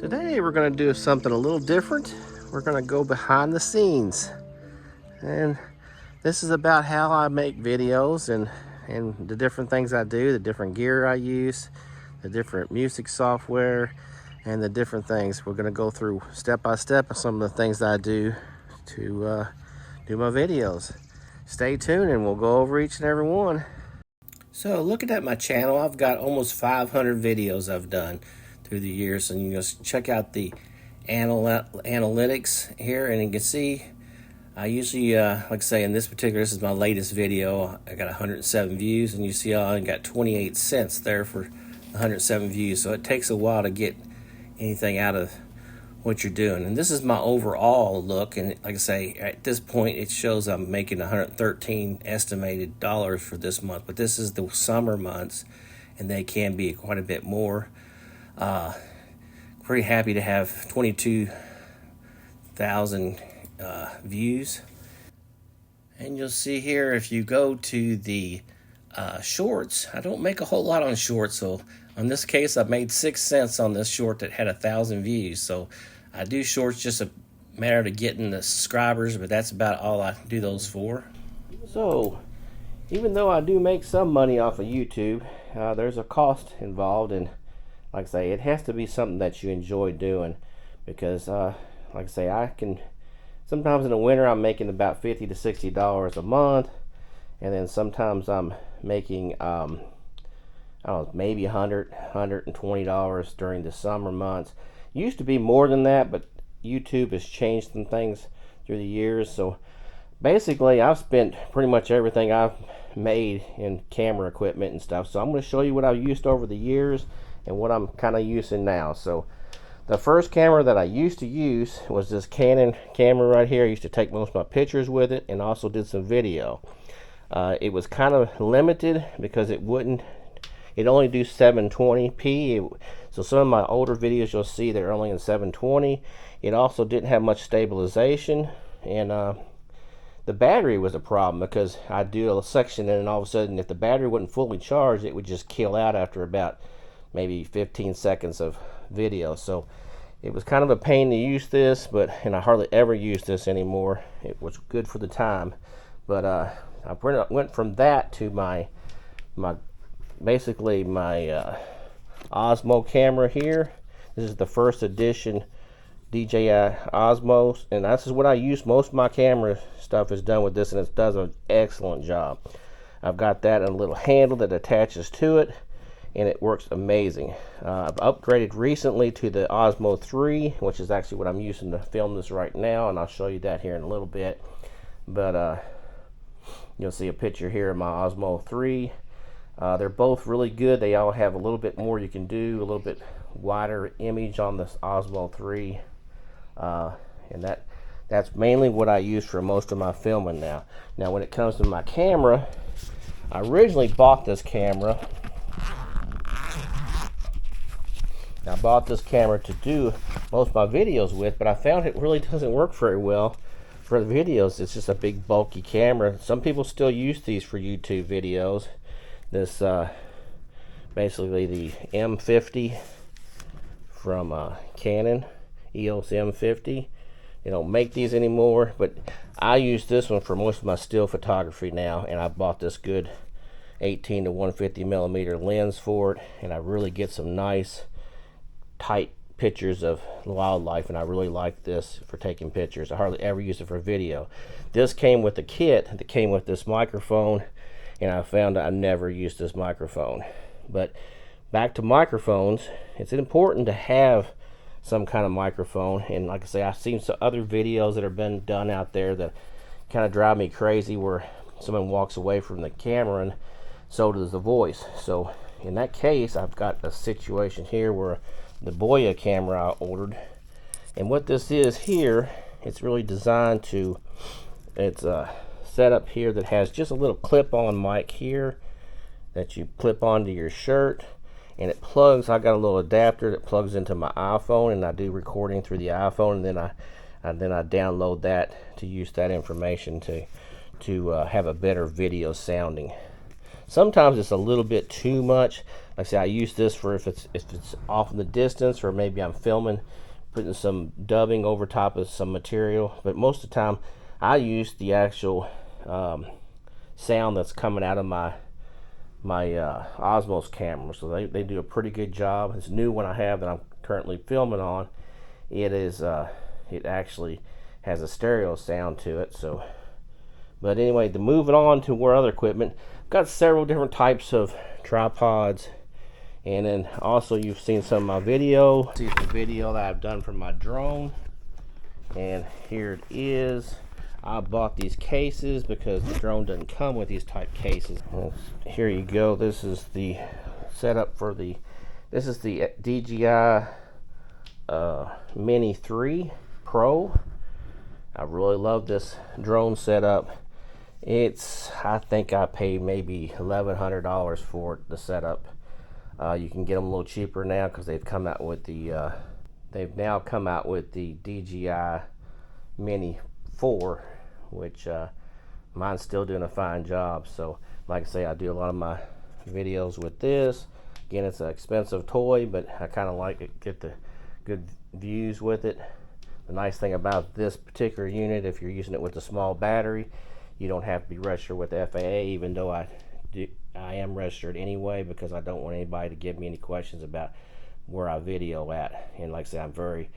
Today we're going to do something a little different. We're going to go behind the scenes, and this is about how I make videos and the different things I do, the different gear I use, the different music software, and the different things. We're going to go through step by step of some of the things that I do to do my videos. Stay tuned and we'll go over each and every one. So looking at my channel, I've got almost 500 videos I've done through the years, and you just check out the analytics here, and you can see I usually like I say, in this is my latest video. I got 107 views, and you see I only got 28 cents there for 107 views, so it takes a while to get anything out of what you're doing. And this is my overall look, and like I say, at this point it shows I'm making 113 estimated dollars for this month, but this is the summer months and they can be quite a bit more. Pretty happy to have 22,000 views. And you'll see here, if you go to the shorts, I don't make a whole lot on shorts, so on this case I made 6 cents on this short that had 1,000 views. So I do shorts just a matter of getting the subscribers, but that's about all I do those for. So even though I do make some money off of YouTube, there's a cost involved, and like I say, it has to be something that you enjoy doing, because like I say, I can sometimes in the winter I'm making about $50 to $60 a month, and then sometimes I'm making I don't know, maybe $120 during the summer months. Used to be more than that, but YouTube has changed some things through the years. So basically I've spent pretty much everything I've made in camera equipment and stuff. So I'm going to show you what I've used over the years and what I'm kind of using now. So the first camera that I used to use was this Canon camera right here. I used to take most of my pictures with it and also did some video. It was kind of limited because it only do 720p. So some of my older videos you'll see they're only in 720. It also didn't have much stabilization, and the battery was a problem, because I'd do a section and then all of a sudden if the battery wasn't fully charged it would just kill out after about maybe 15 seconds of video. So it was kind of a pain to use this, and I hardly ever use this anymore. It was good for the time, but I went from that to my basically my Osmo camera here. This is the first edition DJI Osmo, and this is what I use. Most of my camera stuff is done with this, and it does an excellent job. I've got that in a little handle that attaches to it, and it works amazing. I've upgraded recently to the Osmo 3, which is actually what I'm using to film this right now, and I'll show you that here in a little bit. But you'll see a picture here of my Osmo 3. They're both really good. They all have a little bit more you can do, a little bit wider image on this Osmo 3, and that's mainly what I use for most of my filming now. Now when it comes to my camera, I originally bought this camera. I bought this camera to do most of my videos with, but I found it really doesn't work very well for the videos. It's just a big bulky camera. Some people still use these for YouTube videos. This basically the M50 from Canon, EOS M50. They don't make these anymore, but I use this one for most of my still photography now, and I bought this good 18 to 150 millimeter lens for it, and I really get some nice tight pictures of wildlife, and I really like this for taking pictures. I hardly ever use it for video. This came with the kit that came with this microphone, and I found I never used this microphone. But back to microphones, it's important to have some kind of microphone, and like I say, I've seen some other videos that have been done out there that kind of drive me crazy, where someone walks away from the camera and so does the voice. So in that case, I've got a situation here where the Boya camera I ordered, and what this is here, it's really designed to, it's a setup here that has just a little clip-on mic here that you clip onto your shirt, and it plugs. I got a little adapter that plugs into my iPhone, and I do recording through the iPhone, and then I download that to use that information to have a better video sounding. Sometimes it's a little bit too much. Like I say, I use this for if it's off in the distance, or maybe I'm filming, putting some dubbing over top of some material. But most of the time, I use the actual sound that's coming out of my Osmos camera. So they do a pretty good job. This new one I have that I'm currently filming on, it is it actually has a stereo sound to it. So, but anyway, to move it on to more other equipment, I've got several different types of tripods. And then also you've seen some of my video. See the video that I've done from my drone. And here it is. I bought these cases because the drone doesn't come with these type cases. Well, here you go. This is the setup for the, this is the DJI Mini 3 Pro. I really love this drone setup. It's, I think I paid maybe $1,100 for the setup. You can get them a little cheaper now because they've come out with the they've now come out with the DJI Mini 4, which mine's still doing a fine job. So like I say, I do a lot of my videos with this. Again, it's an expensive toy, but I kind of like it, get the good views with it. The nice thing about this particular unit, if you're using it with a small battery, you don't have to be registered with the FAA, even though I am registered anyway, because I don't want anybody to give me any questions about where I video at. And like I say, I'm very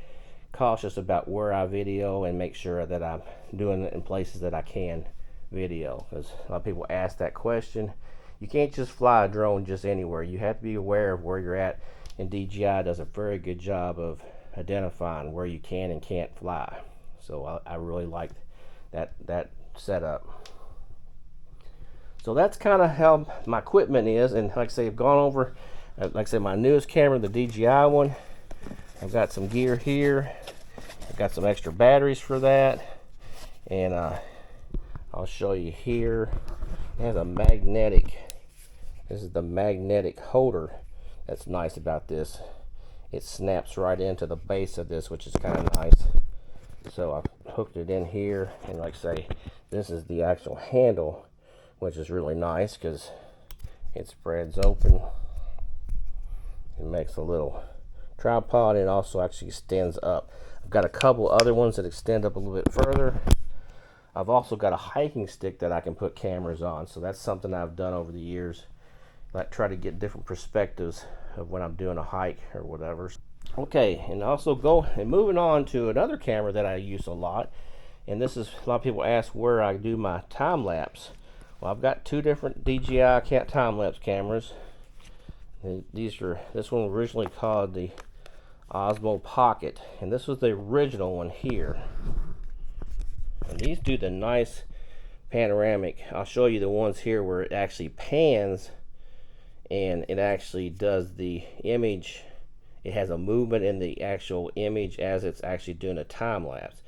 cautious about where I video and make sure that I'm doing it in places that I can video, because a lot of people ask that question. You can't just fly a drone just anywhere. You have to be aware of where you're at, and DJI does a very good job of identifying where you can and can't fly. So I really like that setup. So that's kind of how my equipment is. And like I say, I've gone over, like I said, my newest camera, the DJI one. I've got some gear here. I've got some extra batteries for that. And I'll show you here. It has a magnetic, this is the magnetic holder that's nice about this. It snaps right into the base of this, which is kind of nice. So I've hooked it in here. And like I say, this is the actual handle, which is really nice because it spreads open. It makes a little tripod, and also actually extends up. I've got a couple other ones that extend up a little bit further. I've also got a hiking stick that I can put cameras on, so that's something I've done over the years. I try to get different perspectives of when I'm doing a hike or whatever. Okay, and also moving on to another camera that I use a lot, and this is, a lot of people ask where I do my time lapse. Well, I've got two different DJI time-lapse cameras. This one was originally called the Osmo Pocket, and this was the original one here. And these do the nice panoramic. I'll show you the ones here where it actually pans, and it actually does the image. It has a movement in the actual image as it's actually doing a time-lapse.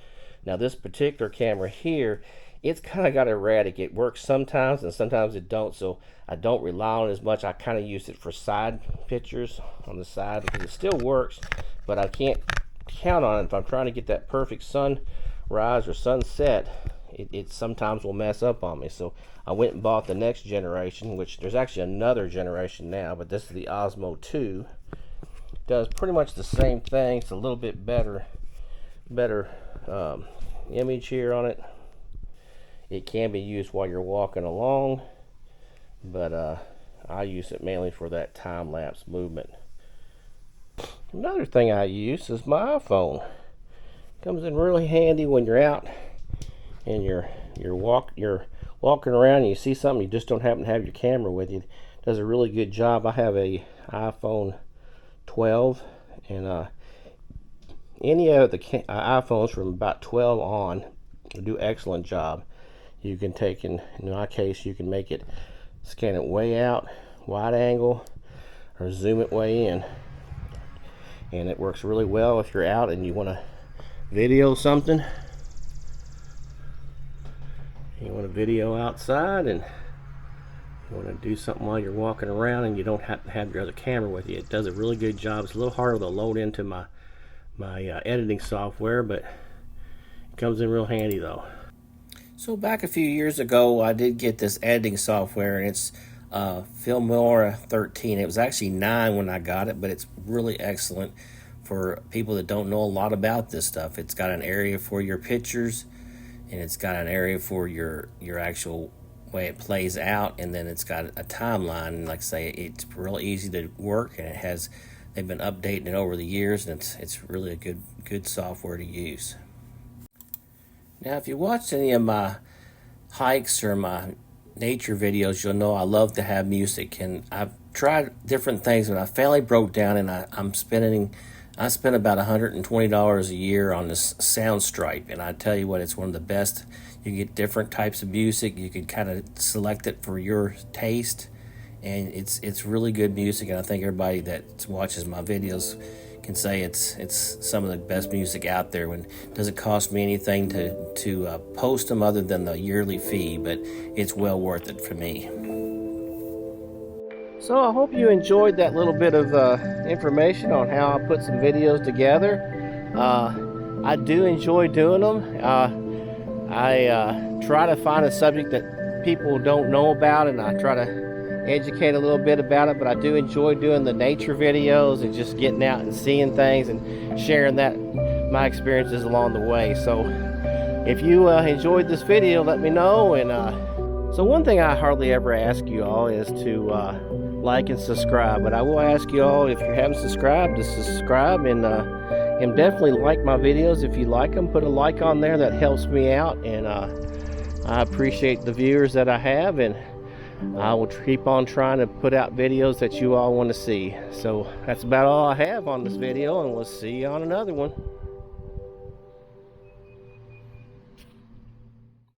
Now this particular camera here, it's kind of got erratic. It works sometimes and sometimes it don't, so I don't rely on it as much. I kind of use it for side pictures on the side because it still works, but I can't count on it. If I'm trying to get that perfect sunrise or sunset, it sometimes will mess up on me. So I went and bought the next generation, which there's actually another generation now, but this is the Osmo 2. It does pretty much the same thing. It's a little bit better image here on it. It can be used while you're walking along, but I use it mainly for that time-lapse movement. Another thing I use is my iPhone. Comes in really handy when you're out and you're walking around and you see something, you just don't happen to have your camera with you. It does a really good job. I have a iPhone 12, and any of the iPhones from about 12 on do excellent job. You can take, in my case, you can make it, scan it way out, wide angle, or zoom it way in. And it works really well if you're out and you want to video something. You want to video outside and you want to do something while you're walking around and you don't have to have your other camera with you. It does a really good job. It's a little harder to load into my editing software, but it comes in real handy though. So back a few years ago, I did get this editing software, and it's Filmora 13. It was actually 9 when I got it, but it's really excellent for people that don't know a lot about this stuff. It's got an area for your pictures, and it's got an area for your actual way it plays out, and then it's got a timeline. And like I say, it's real easy to work, and they've been updating it over the years, and it's really a good software to use. Now, if you watched any of my hikes or my nature videos, you'll know I love to have music, and I've tried different things, but I finally broke down, and I spent about $120 a year on this Soundstripe, and I tell you what, it's one of the best. You get different types of music. You can kind of select it for your taste, and it's really good music, and I think everybody that watches my videos can say it's some of the best music out there. When it doesn't cost me anything to post them other than the yearly fee, but it's well worth it for me. So I hope you enjoyed that little bit of information on how I put some videos together. I do enjoy doing them. I try to find a subject that people don't know about, and I try to educate a little bit about it, but I do enjoy doing the nature videos and just getting out and seeing things and sharing my experiences along the way. So if you enjoyed this video, let me know. And so one thing I hardly ever ask you all is to like and subscribe, but I will ask you all, if you haven't subscribed, to subscribe, and definitely like my videos. If you like them, put a like on there. That helps me out, and I appreciate the viewers that I have, and I will keep on trying to put out videos that you all want to see. So that's about all I have on this video, and we'll see you on another one.